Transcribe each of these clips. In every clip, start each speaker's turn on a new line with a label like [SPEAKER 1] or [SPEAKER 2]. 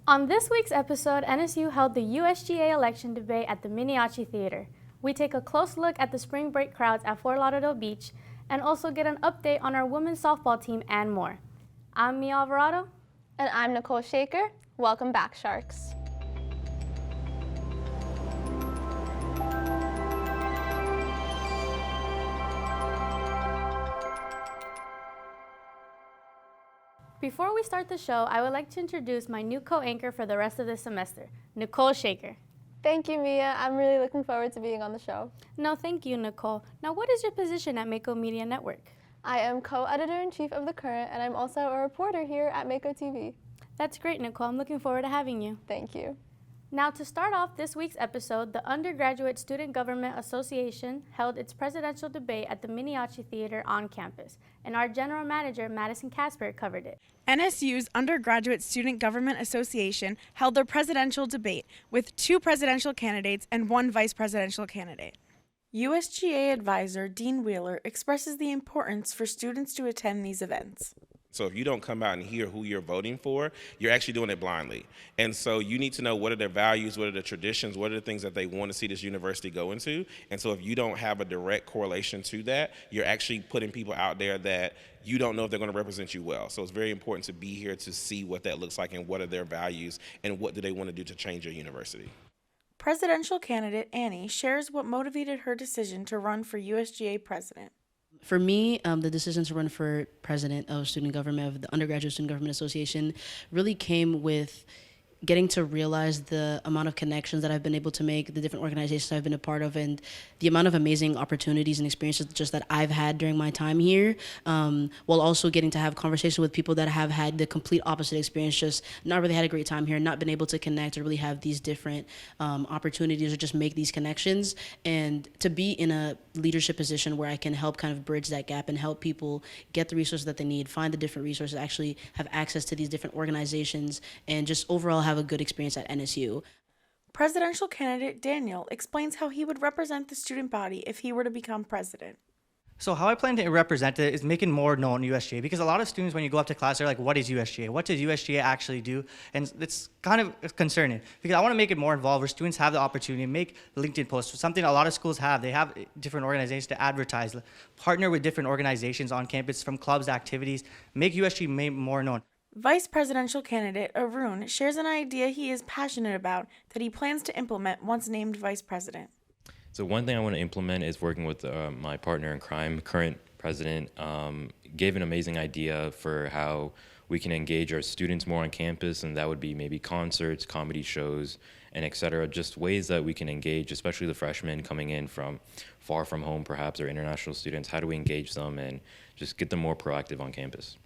[SPEAKER 1] On this week's episode, NSU held the USGA election debate at the Miniachi Theater. We take a close look at the spring break crowds at Fort Lauderdale Beach and also get an update on our women's softball team and more. I'm Mia Alvarado.
[SPEAKER 2] And I'm Nicole Shaker. Welcome back, Sharks.
[SPEAKER 1] Before we start the show, I would like to introduce my new co-anchor for the rest of this semester, Nicole Shaker.
[SPEAKER 2] Thank you, Mia. I'm really looking forward to being on the show.
[SPEAKER 1] No, thank you, Nicole. Now, what is your position at Mako Media Network?
[SPEAKER 2] I am co-editor-in-chief of The Current, and I'm also a reporter here at Mako TV.
[SPEAKER 1] That's great, Nicole. I'm looking forward to having you.
[SPEAKER 2] Thank you.
[SPEAKER 1] Now, to start off this week's episode, the Undergraduate Student Government Association held its presidential debate at the Miniachi Theater on campus, and our general manager, Madison Kasper, covered it.
[SPEAKER 3] NSU's Undergraduate Student Government Association held their presidential debate with 2 presidential candidates and 1 vice presidential candidate. USGA advisor Dean Wheeler expresses the importance for students to attend these events.
[SPEAKER 4] So if you don't come out and hear who you're voting for, you're actually doing it blindly. And so you need to know what are their values, what are their traditions, what are the things that they want to see this university go into. And so if you don't have a direct correlation to that, you're actually putting people out there that you don't know if they're going to represent you well. So it's very important to be here to see what that looks like and what are their values and what do they want to do to change your university.
[SPEAKER 3] Presidential candidate Annie shares what motivated her decision to run for USGA president.
[SPEAKER 5] For me, the decision to run for president of student government, of the Undergraduate Student Government Association, really came with getting to realize the amount of connections that I've been able to make, the different organizations I've been a part of, and the amount of amazing opportunities and experiences just that I've had during my time here, while also getting to have conversations with people that have had the complete opposite experience, just not really had a great time here, not been able to connect or really have these different opportunities or just make these connections, and to be in a leadership position where I can help kind of bridge that gap and help people get the resources that they need, find the different resources, actually have access to these different organizations, and just overall have a good experience at NSU.
[SPEAKER 3] Presidential candidate Daniel explains how he would represent the student body if he were to become president.
[SPEAKER 6] So how I plan to represent it is making more known USGA, because a lot of students, when you go up to class, they're like, what is USGA? What does USGA actually do? And it's kind of concerning, because I want to make it more involved where students have the opportunity to make LinkedIn posts, something a lot of schools have. They have different organizations to advertise, partner with different organizations on campus, from clubs, activities, make USGA more known.
[SPEAKER 3] Vice presidential candidate Arun shares an idea he is passionate about that he plans to implement once named vice president.
[SPEAKER 7] So one thing I want to implement is working with my partner in crime, current president, gave an amazing idea for how we can engage our students more on campus, and that would be maybe concerts, comedy shows, and et cetera, just ways that we can engage, especially the freshmen coming in from far from home perhaps, or international students. How do we engage them and just get them more proactive on campus?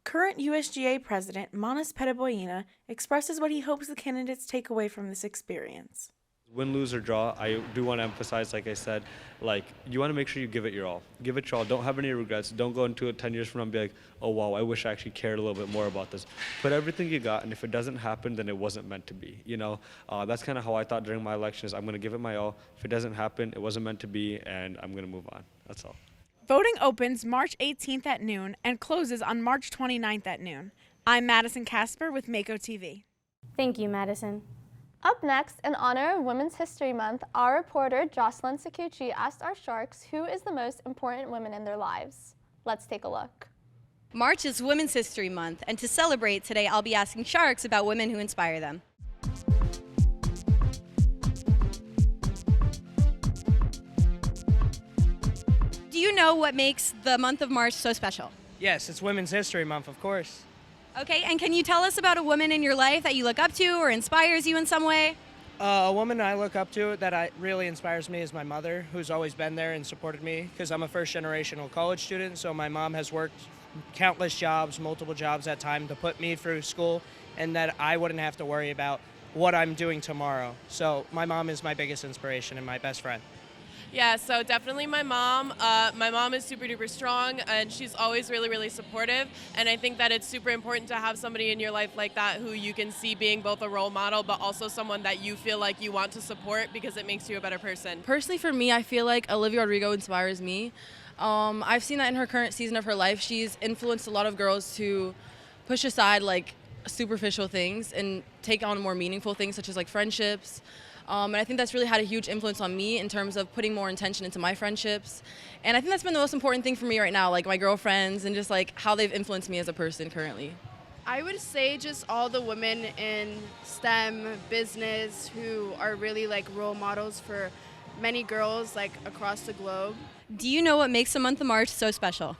[SPEAKER 3] Current USGA president Manas Pettiboyina expresses what he hopes the candidates take away from this experience.
[SPEAKER 8] Win, lose, or draw, I do want to emphasize, like I said, you want to make sure you give it your all. Give it your all. Don't have any regrets. Don't go into it 10 years from now and be like, oh, wow, I wish I actually cared a little bit more about this. Put everything you got, and if it doesn't happen, then it wasn't meant to be. That's kind of how I thought during my election is I'm going to give it my all. If it doesn't happen, it wasn't meant to be, and I'm going to move on. That's all.
[SPEAKER 3] Voting opens March 18th at noon and closes on March 29th at noon. I'm Madison Kasper with Mako TV.
[SPEAKER 1] Thank you, Madison.
[SPEAKER 2] Up next, in honor of Women's History Month, our reporter Jocelyn Saccucci asked our Sharks who is the most important women in their lives. Let's take a look.
[SPEAKER 9] March is Women's History Month, and to celebrate today, I'll be asking Sharks about women who inspire them. Do you know what makes the month of March so special?
[SPEAKER 10] Yes, it's Women's History Month, of course.
[SPEAKER 9] Okay, and can you tell us about a woman in your life that you look up to or inspires you in some way?
[SPEAKER 10] A woman I look up to that really inspires me is my mother, who's always been there and supported me, because I'm a first-generational college student, so my mom has worked countless jobs, multiple jobs at time to put me through school, and that I wouldn't have to worry about what I'm doing tomorrow. So my mom is my biggest inspiration and my best friend.
[SPEAKER 11] Yeah, so definitely my mom. My mom is super duper strong, and she's always really, really supportive. And I think that it's super important to have somebody in your life like that who you can see being both a role model, but also someone that you feel like you want to support because it makes you a better person.
[SPEAKER 12] Personally, for me, I feel like Olivia Rodrigo inspires me. I've seen that in her current season of her life. She's influenced a lot of girls to push aside like superficial things and take on more meaningful things such as like friendships. And I think that's really had a huge influence on me in terms of putting more intention into my friendships. And I think that's been the most important thing for me right now, like my girlfriends and just like how they've influenced me as a person currently.
[SPEAKER 13] I would say just all the women in STEM business who are really like role models for many girls like across the globe.
[SPEAKER 9] Do you know what makes the month of March so special?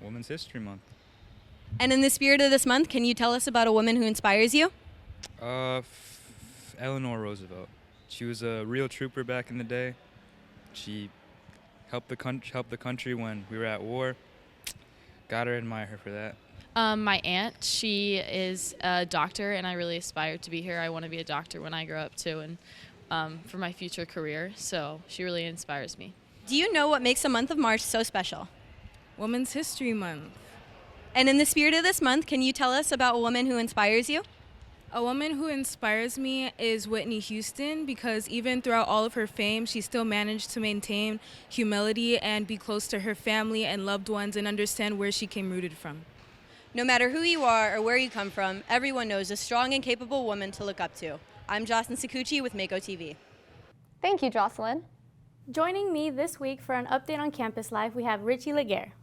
[SPEAKER 14] Women's History Month.
[SPEAKER 9] And in the spirit of this month, can you tell us about a woman who inspires you?
[SPEAKER 14] Eleanor Roosevelt. She was a real trooper back in the day. She helped the country when we were at war. Gotta admire her for that.
[SPEAKER 15] My aunt, she is a doctor, and I really aspire to be her. I want to be a doctor when I grow up too, and for my future career. So she really inspires me.
[SPEAKER 9] Do you know what makes the month of March so special?
[SPEAKER 12] Women's History Month.
[SPEAKER 9] And in the spirit of this month, can you tell us about a woman who inspires you?
[SPEAKER 12] A woman who inspires me is Whitney Houston, because even throughout all of her fame, she still managed to maintain humility and be close to her family and loved ones and understand where she came rooted from.
[SPEAKER 9] No matter who you are or where you come from, everyone knows a strong and capable woman to look up to. I'm Jocelyn Saccucci with Mako TV.
[SPEAKER 2] Thank you, Jocelyn.
[SPEAKER 1] Joining me this week for an update on Campus Life, we have Richie Laguerre.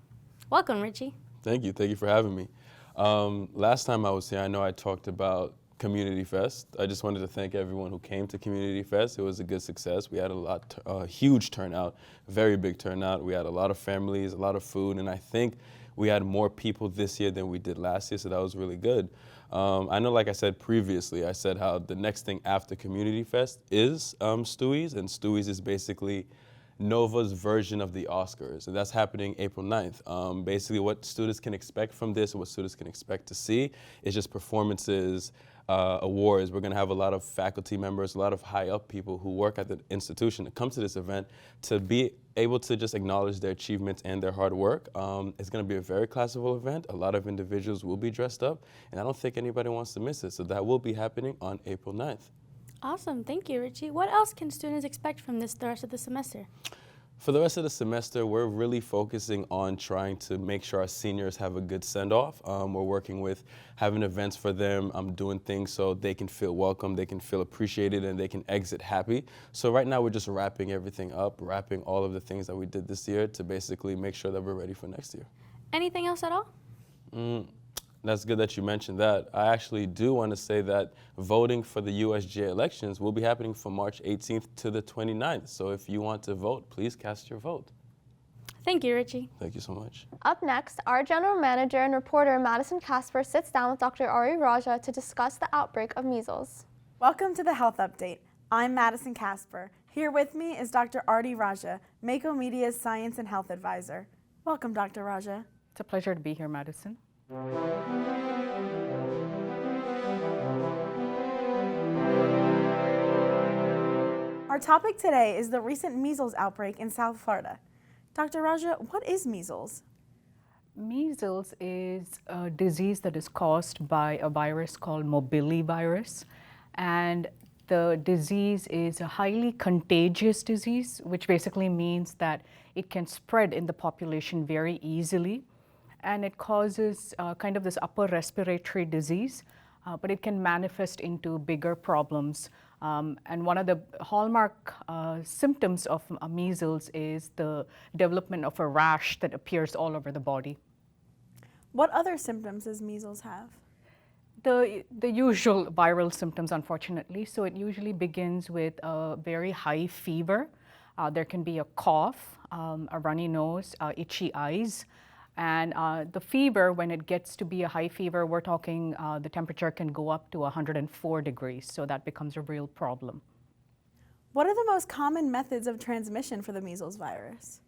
[SPEAKER 1] Welcome, Richie.
[SPEAKER 16] Thank you for having me. Last time I was here, I know I talked about Community Fest. I just wanted to thank everyone who came to Community Fest. It was a good success. We had a huge turnout, very big turnout. We had a lot of families, a lot of food, and I think we had more people this year than we did last year, so that was really good. I know, like I said previously, I said how the next thing after Community Fest is Stewie's, and Stewie's is basically Nova's version of the Oscars, and that's happening April 9th. Basically, what students can expect from this, what students can expect to see, is just performances, awards. We're going to have a lot of faculty members, a lot of high-up people who work at the institution to come to this event to be able to just acknowledge their achievements and their hard work. It's going to be a very classical event. A lot of individuals will be dressed up, and I don't think anybody wants to miss it. So that will be happening on April 9th.
[SPEAKER 1] Awesome. Thank you, Richie. What else can students expect from the rest of the semester?
[SPEAKER 16] For the rest of the semester, we're really focusing on trying to make sure our seniors have a good send-off. We're working with having events for them, doing things so they can feel welcome, they can feel appreciated, and they can exit happy. So right now we're just wrapping everything up, wrapping all of the things that we did this year to basically make sure that we're ready for next year.
[SPEAKER 1] Anything else at all?
[SPEAKER 16] That's good that you mentioned that. I actually do want to say that voting for the USGA elections will be happening from March 18th to the 29th. So if you want to vote, please cast your vote.
[SPEAKER 1] Thank you, Richie.
[SPEAKER 16] Thank you so much.
[SPEAKER 2] Up next, our general manager and reporter Madison Kasper sits down with Dr. Aubrey Raja to discuss the outbreak of measles.
[SPEAKER 3] Welcome to the Health Update. I'm Madison Kasper. Here with me is Dr. Aubrey Raja, Mako Media's Science and Health Advisor. Welcome, Dr. Raja.
[SPEAKER 17] It's a pleasure to be here, Madison.
[SPEAKER 3] Our topic today is the recent measles outbreak in South Florida. Dr. Raja, what is measles?
[SPEAKER 17] Measles is a disease that is caused by a virus called morbillivirus, and the disease is a highly contagious disease, which basically means that it can spread in the population very easily. And it causes kind of this upper respiratory disease, but it can manifest into bigger problems. And one of the hallmark symptoms of measles is the development of a rash that appears all over the body.
[SPEAKER 3] What other symptoms does measles have?
[SPEAKER 17] The usual viral symptoms, unfortunately. So it usually begins with a very high fever. There can be a cough, a runny nose, itchy eyes. And the fever, when it gets to be a high fever, we're talking the temperature can go up to 104 degrees, so that becomes a real problem.
[SPEAKER 3] What are the most common methods of transmission for the measles virus?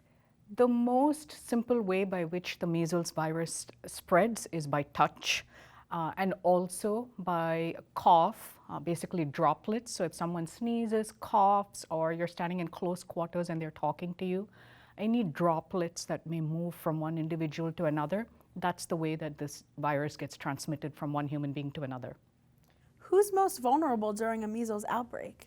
[SPEAKER 17] The most simple way by which the measles virus spreads is by touch and also by cough, basically droplets. So if someone sneezes, coughs, or you're standing in close quarters and they're talking to you, any droplets that may move from one individual to another, that's the way that this virus gets transmitted from one human being to another.
[SPEAKER 3] Who's most vulnerable during a measles outbreak?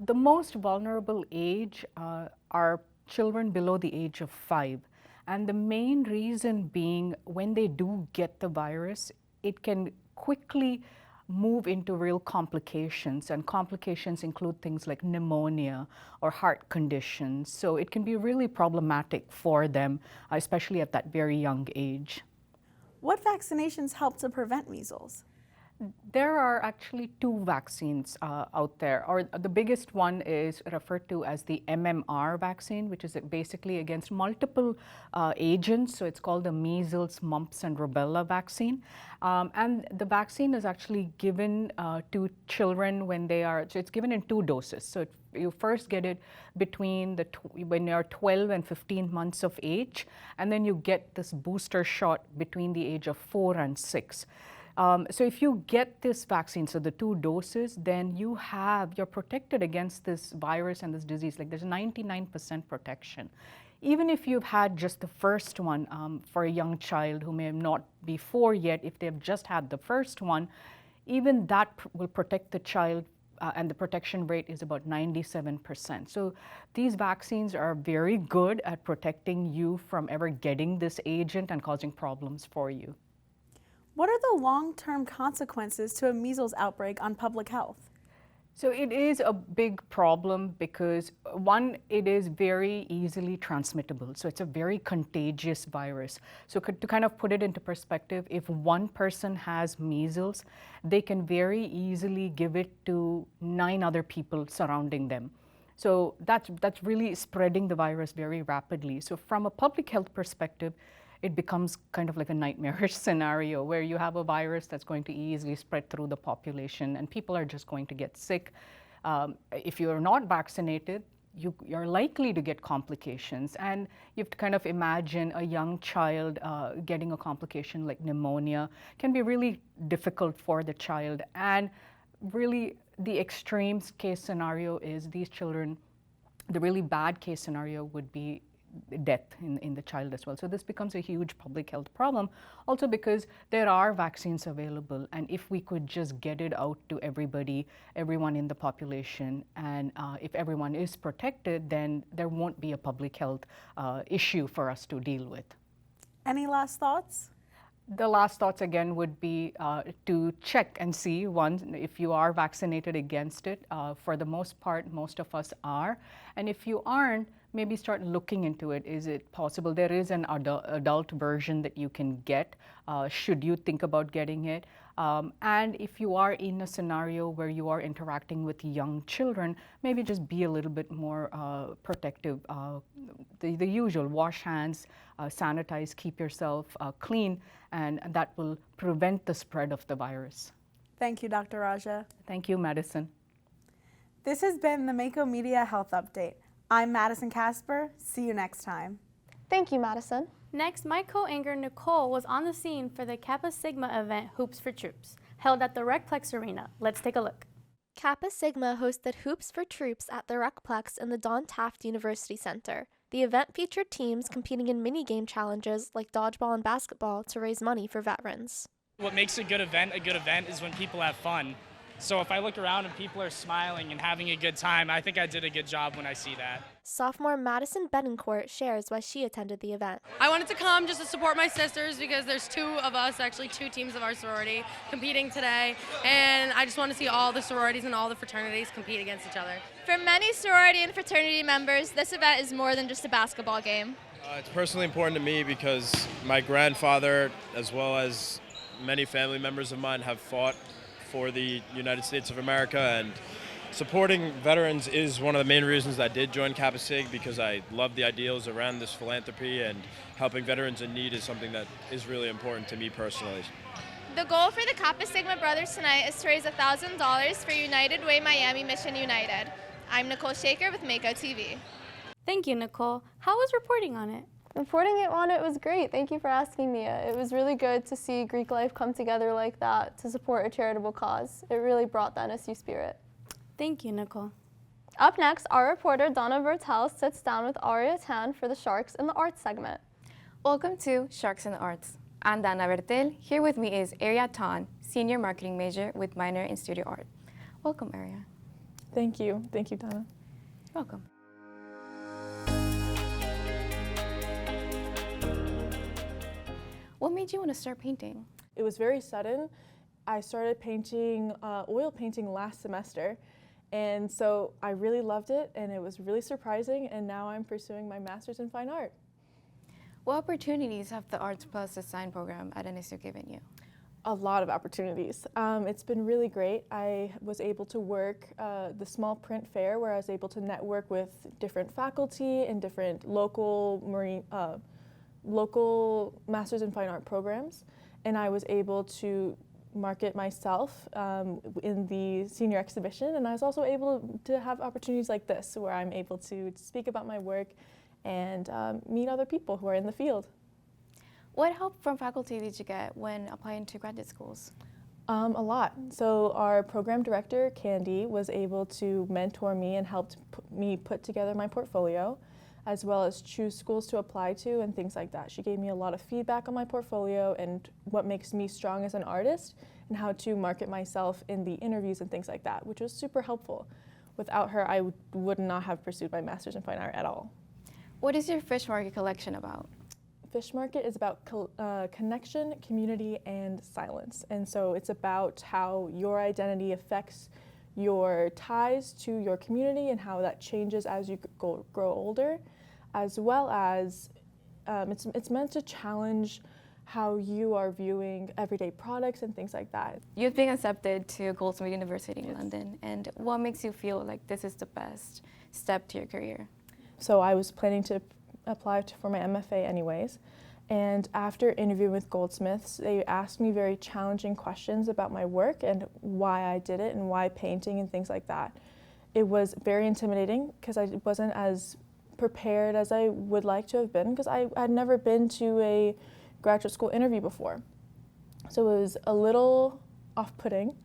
[SPEAKER 17] The most vulnerable age are children below the age of 5. And the main reason being when they do get the virus, it can quickly move into real complications, and complications include things like pneumonia or heart conditions. So it can be really problematic for them, especially at that very young age.
[SPEAKER 18] What vaccinations help to prevent measles?
[SPEAKER 17] There are actually 2 vaccines out there, or the biggest one is referred to as the MMR vaccine, which is basically against multiple agents. So it's called the measles, mumps, and rubella vaccine. And the vaccine is actually given to children when they are, so it's given in 2 doses. So you first get it between when you're 12 and 15 months of age, and then you get this booster shot between the age of 4 and 6. So if you get this vaccine, so the 2 doses, then you're protected against this virus and this disease. Like there's 99% protection. Even if you've had just the first one, for a young child who may not be 4 yet, if they've just had the first one, even that will protect the child, and the protection rate is about 97%. So these vaccines are very good at protecting you from ever getting this agent and causing problems for you.
[SPEAKER 18] What are the long-term consequences to a measles outbreak on public health?
[SPEAKER 17] So it is a big problem because, one, it is very easily transmittable. So it's a very contagious virus. So to kind of put it into perspective, if one person has measles, they can very easily give it to 9 other people surrounding them. So that's really spreading the virus very rapidly. So from a public health perspective, it becomes kind of like a nightmarish scenario where you have a virus that's going to easily spread through the population and people are just going to get sick. If you're not vaccinated, you're likely to get complications. And you have to kind of imagine a young child getting a complication like pneumonia can be really difficult for the child. And really the extreme case scenario is these children, the really bad case scenario would be death in the child as well. So this becomes a huge public health problem, also because there are vaccines available, and if we could just get it out to everybody, everyone in the population, and if everyone is protected, then there won't be a public health issue for us to deal with.
[SPEAKER 18] Any last thoughts?
[SPEAKER 17] The last thoughts again would be to check and see, one, if you are vaccinated against it. For the most part, most of us are. And if you aren't, maybe start looking into it. Is it possible? There is an adult version that you can get, should you think about getting it. And if you are in a scenario where you are interacting with young children, maybe just be a little bit more protective. The usual, wash hands, sanitize, keep yourself clean, and that will prevent the spread of the virus.
[SPEAKER 18] Thank you, Dr. Raja.
[SPEAKER 17] Thank you, Madison.
[SPEAKER 18] This has been the Mako Media Health Update. I'm Madison Kasper. See you next time.
[SPEAKER 2] Thank you, Madison.
[SPEAKER 1] Next, my co-anchor Nicole was on the scene for the Kappa Sigma event Hoops for Troops, held at the Recplex Arena. Let's take a look.
[SPEAKER 2] Kappa Sigma hosted Hoops for Troops at the Recplex in the Don Taft University Center. The event featured teams competing in mini-game challenges like dodgeball and basketball to raise money for veterans.
[SPEAKER 19] What makes a good event is when people have fun. So if I look around and people are smiling and having a good time, I think I did a good job when I see that.
[SPEAKER 2] Sophomore Madison Betancourt shares why she attended the event.
[SPEAKER 20] I wanted to come just to support my sisters because there's 2 of us, actually 2 teams of our sorority competing today, and I just want to see all the sororities and all the fraternities compete against each other.
[SPEAKER 21] For many sorority and fraternity members, this event is more than just a basketball game.
[SPEAKER 22] It's personally important to me because my grandfather, as well as many family members of mine, have fought for the United States of America, and supporting veterans is one of the main reasons I did join Kappa Sig, because I love the ideals around this philanthropy, and helping veterans in need is something that is really important to me personally.
[SPEAKER 21] The goal for the Kappa Sigma Brothers tonight is to raise $1,000 for United Way Miami Mission United. I'm Nicole Shaker with Mako TV.
[SPEAKER 1] Thank you, Nicole. How was reporting on it?
[SPEAKER 2] Reporting on it was great. Thank you for asking me. It was really good to see Greek life come together like that to support a charitable cause. It really brought the NSU spirit.
[SPEAKER 1] Thank you, Nicole.
[SPEAKER 2] Up next, our reporter Donna Vertel sits down with Aria Tan for the Sharks in the Arts segment.
[SPEAKER 23] Welcome to Sharks in the Arts. I'm Donna Vertel. Here with me is Aria Tan, senior marketing major with minor in studio art. Welcome, Aria.
[SPEAKER 24] Thank you. Thank you, Donna.
[SPEAKER 23] Welcome. What made you want to start painting?
[SPEAKER 24] It was very sudden, I started painting, oil painting last semester, and so I really loved it, and it was really surprising, and now I'm pursuing my master's in fine art.
[SPEAKER 23] What opportunities have the Arts Plus Design program at NSU given you?
[SPEAKER 24] A lot of opportunities. It's been really great. I was able to work the small print fair where I was able to network with different faculty and different local Masters in Fine Art programs, and I was able to market myself in the senior exhibition, and I was also able to have opportunities like this where I'm able to speak about my work and meet other people who are in the field.
[SPEAKER 23] What help from faculty did you get when applying to graduate schools?
[SPEAKER 24] A lot. So our program director, Candy, was able to mentor me and helped me put together my portfolio, as well as choose schools to apply to and things like that. She gave me a lot of feedback on my portfolio and what makes me strong as an artist and how to market myself in the interviews and things like that, which was super helpful. Without her, I would not have pursued my Master's in Fine Art at all.
[SPEAKER 23] What is your Fish Market collection about?
[SPEAKER 24] Fish Market is about connection, community, and silence. And so it's about how your identity affects your ties to your community and how that changes as you grow older, as well as it's meant to challenge how you are viewing everyday products and things like that.
[SPEAKER 23] You've been accepted to Goldsmith University in London, and what makes you feel like this is the best step to your career?
[SPEAKER 24] So I was planning to apply for my MFA anyways, and after interviewing with Goldsmiths, they asked me very challenging questions about my work and why I did it and why painting and things like that. It was very intimidating because I wasn't as prepared as I would like to have been because I had never been to a graduate school interview before. So it was a little off-putting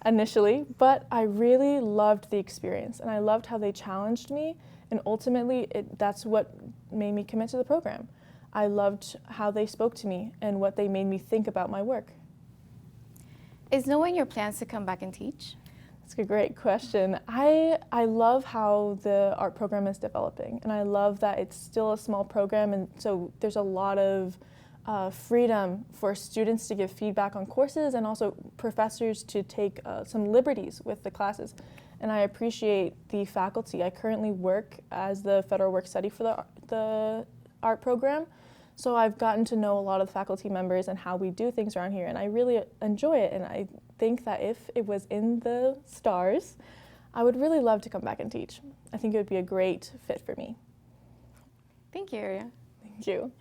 [SPEAKER 24] initially, but I really loved the experience and I loved how they challenged me, and ultimately that's what made me commit to the program. I loved how they spoke to me and what they made me think about my work.
[SPEAKER 23] Is knowing your plans to come back and teach?
[SPEAKER 24] That's a great question. I love how the art program is developing, and I love that it's still a small program, and so there's a lot of freedom for students to give feedback on courses and also professors to take some liberties with the classes. And I appreciate the faculty. I currently work as the federal work study for the art program, so I've gotten to know a lot of the faculty members and how we do things around here, and I really enjoy it, and I think that if it was in the stars, I would really love to come back and teach. I think it would be a great fit for me.
[SPEAKER 23] Thank you, Aria.
[SPEAKER 24] Thank you.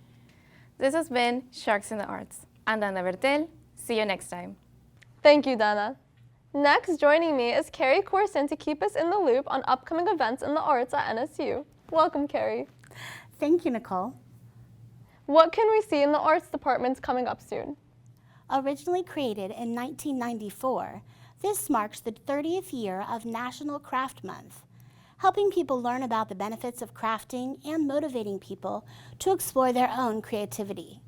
[SPEAKER 23] This has been Sharks in the Arts. I'm Dana Bertel. See you next time.
[SPEAKER 2] Thank you, Dana. Next, joining me is Carrie Corson to keep us in the loop on upcoming events in the arts at NSU. Welcome, Carrie.
[SPEAKER 4] Thank you, Nicole.
[SPEAKER 2] What can we see in the arts departments coming up soon?
[SPEAKER 4] Originally created in 1994, this marks the 30th year of National Craft Month, helping people learn about the benefits of crafting and motivating people to explore their own creativity.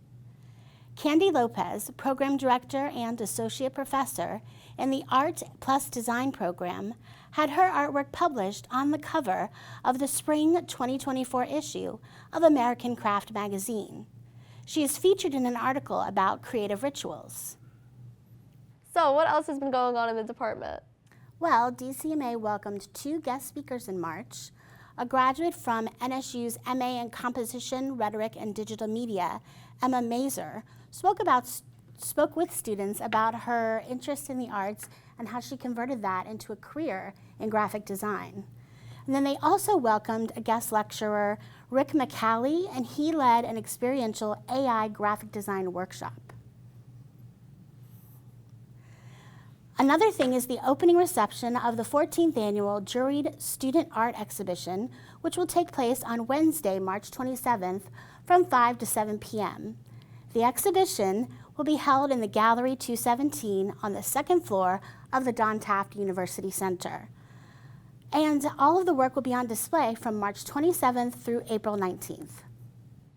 [SPEAKER 4] Candy Lopez, Program Director and Associate Professor in the Art Plus Design program, had her artwork published on the cover of the spring 2024 issue of American Craft magazine. She is featured in an article about creative rituals.
[SPEAKER 2] So what else has been going on in the department?
[SPEAKER 4] Well, DCMA welcomed 2 guest speakers in March. A graduate from NSU's MA in Composition, Rhetoric, and Digital Media, Emma Mazer, spoke with students about her interest in the arts and how she converted that into a career in graphic design. And then they also welcomed a guest lecturer, Rick McCallie, and he led an experiential AI graphic design workshop. Another thing is the opening reception of the 14th annual Juried Student Art Exhibition, which will take place on Wednesday, March 27th from 5 to 7 p.m. The exhibition will be held in the Gallery 217 on the second floor of the Don Taft University Center. And all of the work will be on display from March 27th through April 19th.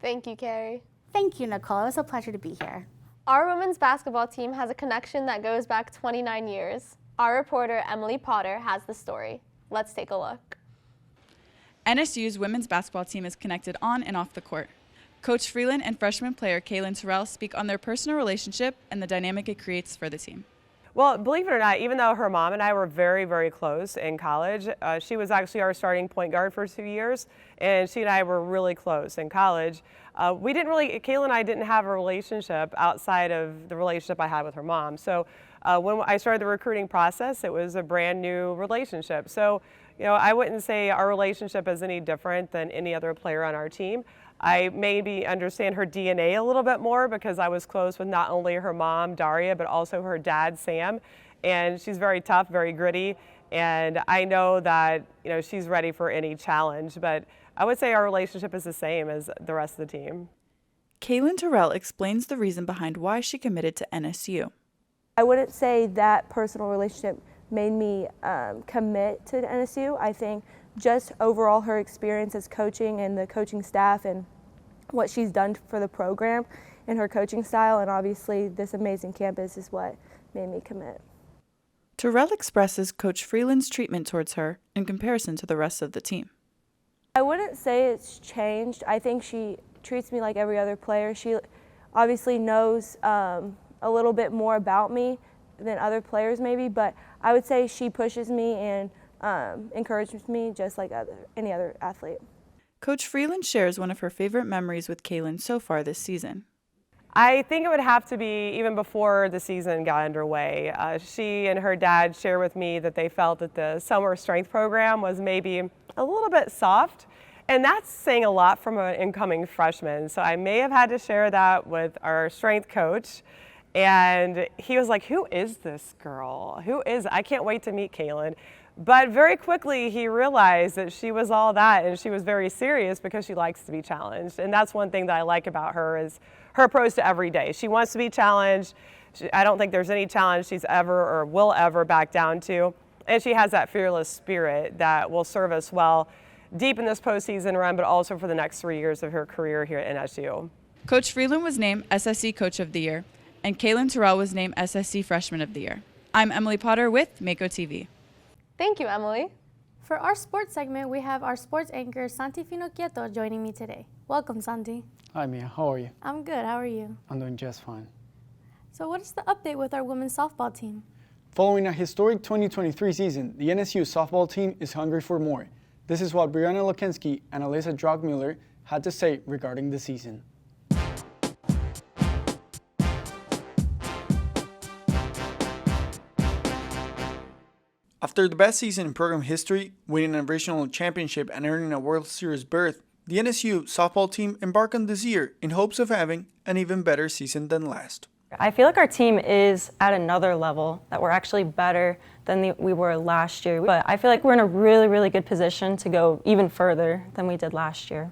[SPEAKER 2] Thank you, Carrie.
[SPEAKER 4] Thank you, Nicole. It was a pleasure to be here.
[SPEAKER 2] Our women's basketball team has a connection that goes back 29 years. Our reporter, Emily Potter, has the story. Let's take a look.
[SPEAKER 5] NSU's women's basketball team is connected on and off the court. Coach Freeland and freshman player Kaylin Terrell speak on their personal relationship and the dynamic it creates for the team.
[SPEAKER 6] Well, believe it or not, even though her mom and I were very, very close in college, she was actually our starting point guard for 2 years, and she and I were really close in college. Kayla and I didn't have a relationship outside of the relationship I had with her mom. So when I started the recruiting process, it was a brand new relationship. So, I wouldn't say our relationship is any different than any other player on our team. I maybe understand her DNA a little bit more because I was close with not only her mom, Daria, but also her dad, Sam. And she's very tough, very gritty. And I know that, she's ready for any challenge. But I would say our relationship is the same as the rest of the team.
[SPEAKER 5] Kaylin Terrell explains the reason behind why she committed to NSU.
[SPEAKER 7] I wouldn't say that personal relationship made me commit to NSU. I think just overall her experience as coaching and the coaching staff and what she's done for the program and her coaching style, and obviously this amazing campus is what made me commit.
[SPEAKER 5] Terrell expresses Coach Freeland's treatment towards her in comparison to the rest of the team.
[SPEAKER 7] I wouldn't say it's changed. I think she treats me like every other player. She obviously knows a little bit more about me than other players maybe, but I would say she pushes me and encourages me just like any other athlete.
[SPEAKER 5] Coach Freeland shares one of her favorite memories with Kaylin so far this season.
[SPEAKER 6] I think it would have to be even before the season got underway. She and her dad share with me that they felt that the summer strength program was maybe a little bit soft, and that's saying a lot from an incoming freshman. So I may have had to share that with our strength coach. And he was like, who is this girl? Who is, I can't wait to meet Kaylin. But very quickly he realized that she was all that, and she was very serious because she likes to be challenged. And that's one thing that I like about her is her approach to every day. She wants to be challenged. I don't think there's any challenge she's ever or will ever back down to. And she has that fearless spirit that will serve us well deep in this postseason run, but also for the next 3 years of her career here at NSU.
[SPEAKER 5] Coach Freeland was named SSC Coach of the Year, and Kaylin Terrell was named SSC Freshman of the Year. I'm Emily Potter with Mako TV.
[SPEAKER 21] Thank you, Emily.
[SPEAKER 1] For our sports segment, we have our sports anchor, Santi Finochietto, joining me today. Welcome, Santi.
[SPEAKER 8] Hi, Mia. How are you?
[SPEAKER 1] I'm good. How are you?
[SPEAKER 8] I'm doing just fine.
[SPEAKER 1] So what is the update with our women's softball team?
[SPEAKER 8] Following a historic 2023 season, the NSU softball team is hungry for more. This is what Brianna Lokensky and Alyssa Drogmuller had to say regarding the season. After the best season in program history, winning a regional championship and earning a World Series berth, the NSU softball team embarked on this year in hopes of having an even better season than last.
[SPEAKER 10] I feel like our team is at another level, that we're actually better than we were last year. But I feel like we're in a really, really good position to go even further than we did last year.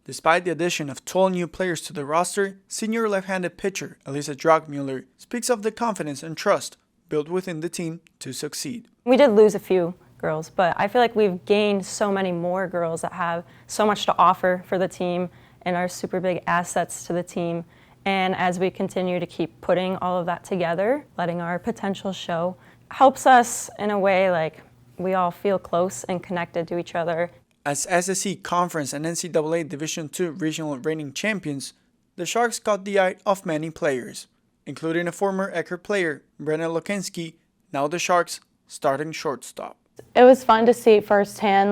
[SPEAKER 8] Despite the addition of 12 new players to the roster, senior left-handed pitcher Alyssa Drogmuller speaks of the confidence and trust built within the team to succeed.
[SPEAKER 10] We did lose a few girls, but I feel like we've gained so many more girls that have so much to offer for the team and are super big assets to the team. And as we continue to keep putting all of that together, letting our potential show, helps us in a way like we all feel close and connected to each other.
[SPEAKER 8] As SSC Conference and NCAA Division II regional reigning champions, the Sharks caught the eye of many players, including a former Eckerd player, Brenna Lokensky, now the Sharks' starting shortstop.
[SPEAKER 21] It was fun to see firsthand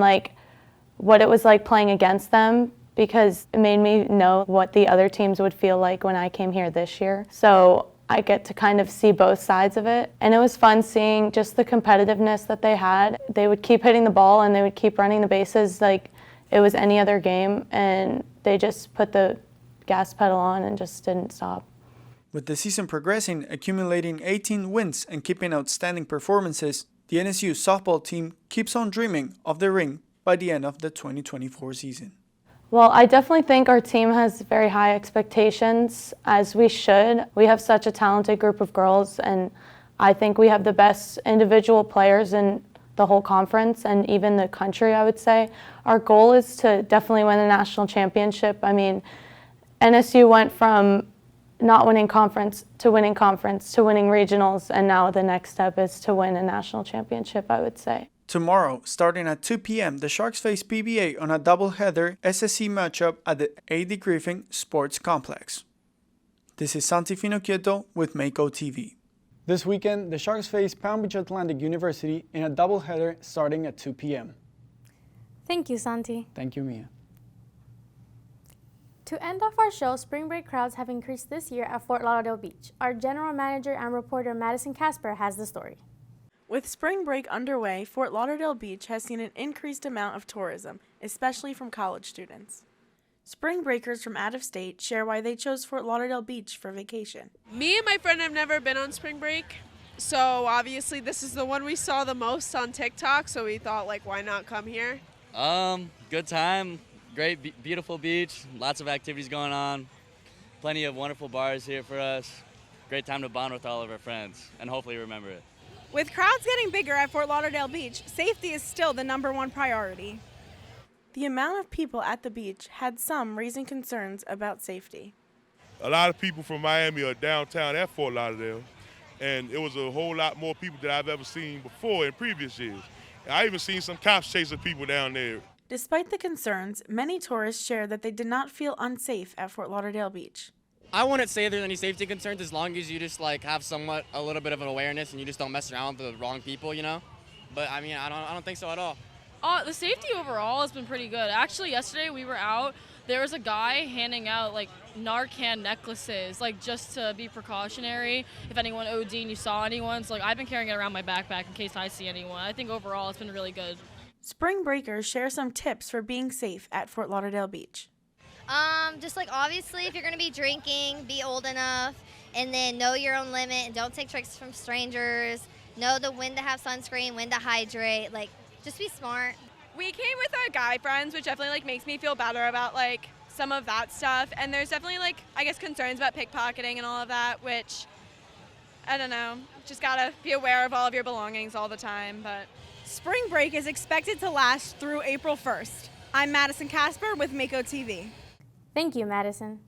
[SPEAKER 21] what it was like playing against them, because it made me know what the other teams would feel like when I came here this year. So I get to kind of see both sides of it. And it was fun seeing just the competitiveness that they had. They would keep hitting the ball and they would keep running the bases like it was any other game. And they just put the gas pedal on and just didn't stop.
[SPEAKER 8] With the season progressing, accumulating 18 wins and keeping outstanding performances, the NSU softball team keeps on dreaming of the ring by the end of the 2024 season.
[SPEAKER 21] Well, I definitely think our team has very high expectations, as we should. We have such a talented group of girls, and I think we have the best individual players in the whole conference and even the country, I would say. Our goal is to definitely win a national championship. I mean, NSU went from not winning conference to winning regionals, and now the next step is to win a national championship, I would say.
[SPEAKER 8] Tomorrow, starting at 2 p.m., the Sharks face PBA on a doubleheader SSC matchup at the A.D. Griffin Sports Complex. This is Santi Finochietto with Mako TV. This weekend, the Sharks face Palm Beach Atlantic University in a doubleheader starting at 2 p.m.
[SPEAKER 1] Thank you, Santi.
[SPEAKER 8] Thank you, Mia.
[SPEAKER 1] To end off our show, spring break crowds have increased this year at Fort Lauderdale Beach. Our general manager and reporter Madison Kasper has the story.
[SPEAKER 3] With spring break underway, Fort Lauderdale Beach has seen an increased amount of tourism, especially from college students. Spring breakers from out of state share why they chose Fort Lauderdale Beach for vacation.
[SPEAKER 11] Me and my friend have never been on spring break, so obviously this is the one we saw the most on TikTok, so we thought, like, why not come here?
[SPEAKER 13] Good time, great, beautiful beach, lots of activities going on, plenty of wonderful bars here for us. Great time to bond with all of our friends and hopefully remember it.
[SPEAKER 18] With crowds getting bigger at Fort Lauderdale Beach, safety is still the #1 priority.
[SPEAKER 3] The amount of people at the beach had some raising concerns about safety.
[SPEAKER 14] A lot of people from Miami are downtown at Fort Lauderdale, and it was a whole lot more people than I've ever seen before in previous years. And I even seen some cops chasing people down there.
[SPEAKER 3] Despite the concerns, many tourists shared that they did not feel unsafe at Fort Lauderdale Beach.
[SPEAKER 15] I wouldn't say there's any safety concerns as long as you just like have a little bit of an awareness and you just don't mess around with the wrong people, you know. But I mean, I don't think so at all.
[SPEAKER 25] The safety overall has been pretty good. Actually, yesterday we were out. There was a guy handing out like Narcan necklaces, like just to be precautionary if anyone OD'd and you saw anyone. So like I've been carrying it around my backpack in case I see anyone. I think overall it's been really good.
[SPEAKER 3] Spring breakers share some tips for being safe at Fort Lauderdale Beach.
[SPEAKER 26] Just like obviously if you're going to be drinking, be old enough, and then know your own limit and don't take tricks from strangers. Know when to have sunscreen, when to hydrate, like just be smart.
[SPEAKER 27] We came with our guy friends, which definitely like makes me feel better about like some of that stuff. And there's definitely like, I guess, concerns about pickpocketing and all of that, which I don't know, just gotta be aware of all of your belongings all the time. But
[SPEAKER 18] Spring break is expected to last through April 1st. I'm Madison Kasper with Mako TV.
[SPEAKER 1] Thank you, Madison.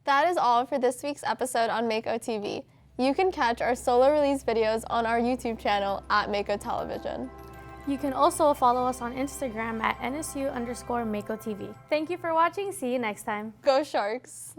[SPEAKER 2] That is all for this week's episode on Mako TV. You can catch our solo release videos on our YouTube channel at Mako Television.
[SPEAKER 1] You can also follow us on Instagram at NSU_Mako TV. Thank you for watching. See you next time.
[SPEAKER 2] Go Sharks!